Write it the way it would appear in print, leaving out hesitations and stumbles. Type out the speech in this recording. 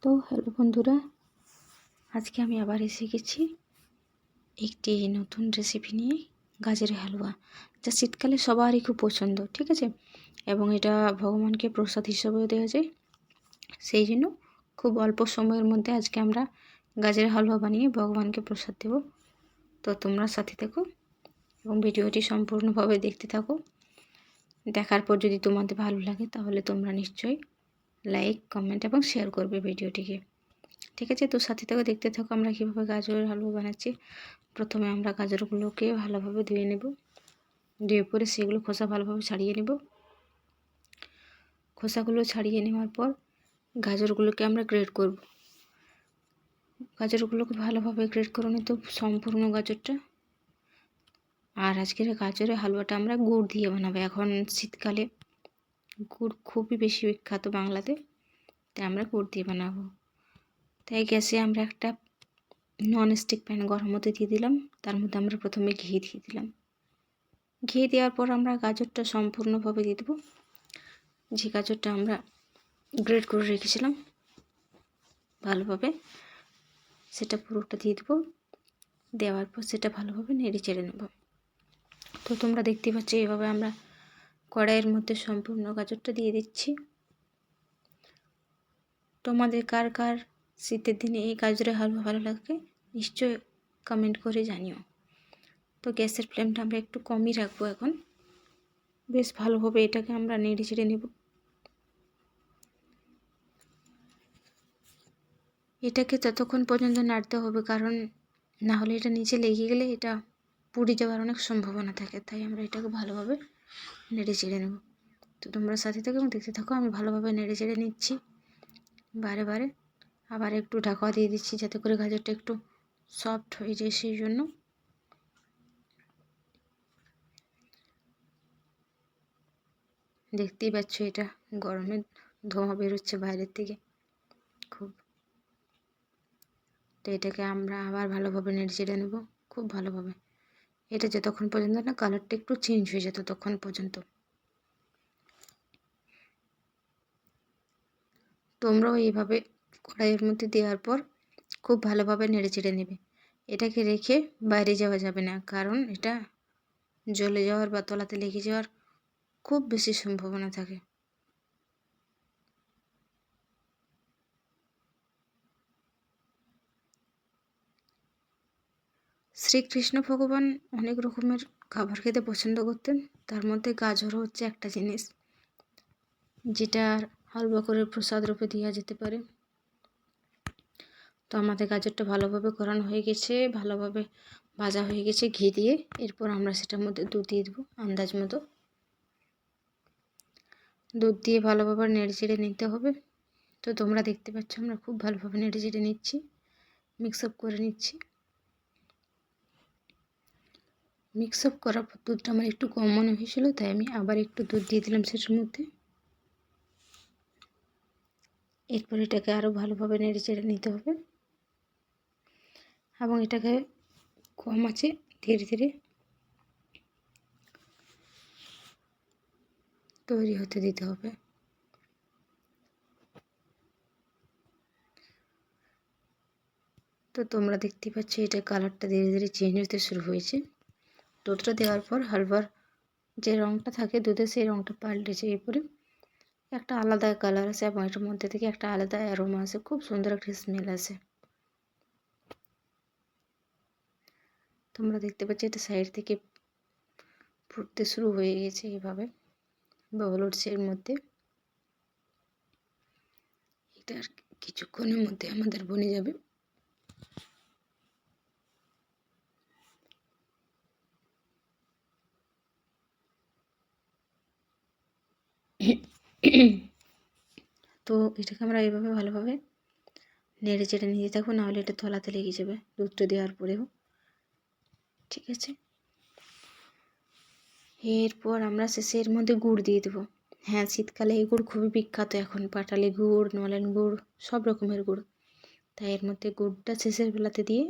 তো হ্যালো বন্ধুরা, আজকে আমি আবার এসে গেছি একটি নতুন রেসিপি নিয়ে, গাজরের হালুয়া, যা শীতকালে সবারই খুব পছন্দ। ঠিক আছে, এবং এটা ভগবানকে প্রসাদ হিসেবেও দেওয়া যায়। সেই জন্য খুব অল্প সময়ের মধ্যে আজকে আমরা গাজরের হালুয়া বানিয়ে ভগবানকে প্রসাদ দেব। তো তোমরা সাথে থেকো এবং ভিডিওটি সম্পূর্ণভাবে দেখতে থাকো। দেখার পর যদি তোমাদের ভালো লাগে তাহলে তোমরা নিশ্চয়ই লাইক, কমেন্ট এবং শেয়ার করবে ভিডিওটিকে। ঠিক আছে, তো সাথে থেকে দেখতে থাকো আমরা কীভাবে গাজরের হালুয়া বানাচ্ছি। প্রথমে আমরা গাজরগুলোকে ভালোভাবে ধুয়ে নেব। ধুয়ে পরে সেগুলো খোসা ভালোভাবে ছাড়িয়ে নেব। খোসাগুলো ছাড়িয়ে নেওয়ার পর গাজরগুলোকে আমরা গ্রেড করব। গাজরগুলোকে ভালোভাবে গ্রেড করে নিতে সম্পূর্ণ গাজরটা। আর আজকের গাজরের হালুয়াটা আমরা গুড় দিয়ে বানাবো। এখন শীতকালে গুড় খুবই বেশি বিখ্যাত বাংলাতে, তাই আমরা গুড় দিয়ে বানাবো। তাই গ্যাসে আমরা একটা ননস্টিক প্যান গরম হতে দিয়ে দিলাম। তার মধ্যে আমরা প্রথমে ঘি দিয়ে দিলাম। ঘি দেওয়ার পর আমরা গাজরটা সম্পূর্ণভাবে দিয়ে দেবো। যে গাজরটা আমরা গ্রেড করে রেখেছিলাম ভালোভাবে, সেটা পুরোটা দিয়ে দেবো। দেওয়ার পর সেটা ভালোভাবে নেড়ে চেড়ে নেব। তো তোমরা দেখতে পাচ্ছ এইভাবে আমরা কড়াইয়ের মধ্যে সম্পূর্ণ গাজরটা দিয়ে দিচ্ছি। তোমাদের কার কার শীতের দিনে এই গাজরের হালুয়া ভালো লাগে নিশ্চয় কমেন্ট করে জানিও। তো গ্যাসের ফ্লেমটা আমরা একটু কমই রাখবো। এখন বেশ ভালোভাবে এটাকে আমরা নেড়ে চেড়ে নেব। এটাকে ততক্ষণ পর্যন্ত নাড়তে হবে, কারণ না হলে এটা নিচে লেগে গেলে এটা পুড়ে যাওয়ার অনেক সম্ভাবনা থাকে। তাই আমরা এটাকে ভালোভাবে নেড়ে চেড়ে নেব। তো তোমরা সাথে থেকে দেখতে থাকো, আমি ভালোভাবে নেড়ে চেড়ে নিচ্ছি বারে বারে। আবার একটু ঢাকা দিয়ে দিচ্ছি যাতে করে গাজরটা একটু সফট হয়ে যায়, সেই জন্য। দেখতেই পাচ্ছ এটা গরমে ধোঁয়া বেরোচ্ছে বাইরের থেকে খুব। তো এটাকে আমরা আবার ভালোভাবে নেড়ে চেড়ে নেব খুব ভালোভাবে। এটা যতক্ষণ পর্যন্ত না কালারটা একটু চেঞ্জ হয়ে যায় ততক্ষণ পর্যন্ত। তোমরাও এইভাবে কড়াইয়ের মধ্যে দেওয়ার পর খুব ভালোভাবে নেড়ে চেড়ে নেবে। এটাকে রেখে বাইরে যাওয়া যাবে না, কারণ এটা জ্বলে যাওয়ার বা তলাতে লেগে যাওয়ার খুব বেশি সম্ভাবনা থাকে। শ্রীকৃষ্ণ ভগবান অনেক রকমের খাবার খেতে পছন্দ করতেন, তার মধ্যে গাজরও হচ্ছে একটা জিনিস যেটা হালুয়া করে প্রসাদ রূপে দেওয়া যেতে পারে। তো আমাদের গাজরটা ভালোভাবে করানো হয়ে গেছে, ভালোভাবে ভাজা হয়ে গেছে ঘি দিয়ে। এরপর আমরা সেটার মধ্যে দুধ দিয়ে দেবো আন্দাজ মতো। দুধ দিয়ে ভালোভাবে নেড়ে চেড়ে নিতে হবে। তো তোমরা দেখতে পাচ্ছ আমরা খুব ভালোভাবে নেড়ে চেড়ে নিচ্ছি, মিক্স আপ করে নিচ্ছি। মিক্স আপ করার পর দুধটা আমার একটু কম মনে হয়েছিল, তাই আমি আবার একটু দুধ দিয়ে দিলাম সেটার মধ্যে। এরপর এটাকে আরও ভালোভাবে নেড়ে চেড়ে নিতে হবে এবং এটাকে কম আছে ধীরে ধীরে তৈরি হতে দিতে হবে। তো তোমরা দেখতে পাচ্ছ এটা কালারটা ধীরে ধীরে চেঞ্জ হতে শুরু হয়েছে। দুধটা দেওয়ার পর হালুয়ার যে রঙটা থাকে দুধে, সেই রঙটা পাল্টেছে। এরপরে একটা আলাদা কালার আসে এবং এটার মধ্যে থেকে একটা আলাদা অ্যারোমা আসে, খুব সুন্দর একটা স্মেল আসে। তোমরা দেখতে পাচ্ছ এটা সাইড থেকে ফুটতে শুরু হয়ে গেছে, এভাবে বাবল উঠছে এর মধ্যে। এটা আর কিছুক্ষণের মধ্যে আমাদের বনে যাবে। তো এটাকে আমরা এইভাবে ভালোভাবে নেড়ে চেড়ে নিয়ে থাকবো, নাহলে এটা তলাতে লেগে যাবে দুধটা দেওয়ার পরেও। ঠিক আছে, এরপর আমরা শেষের মধ্যে গুড় দিয়ে দেবো। হ্যাঁ, শীতকালে এই গুড় খুবই বিখ্যাত এখন, পাটালি গুড়, নলেন গুড়, সব রকমের গুড়। তাই এর মধ্যে গুড়টা শেষের বেলাতে দিয়ে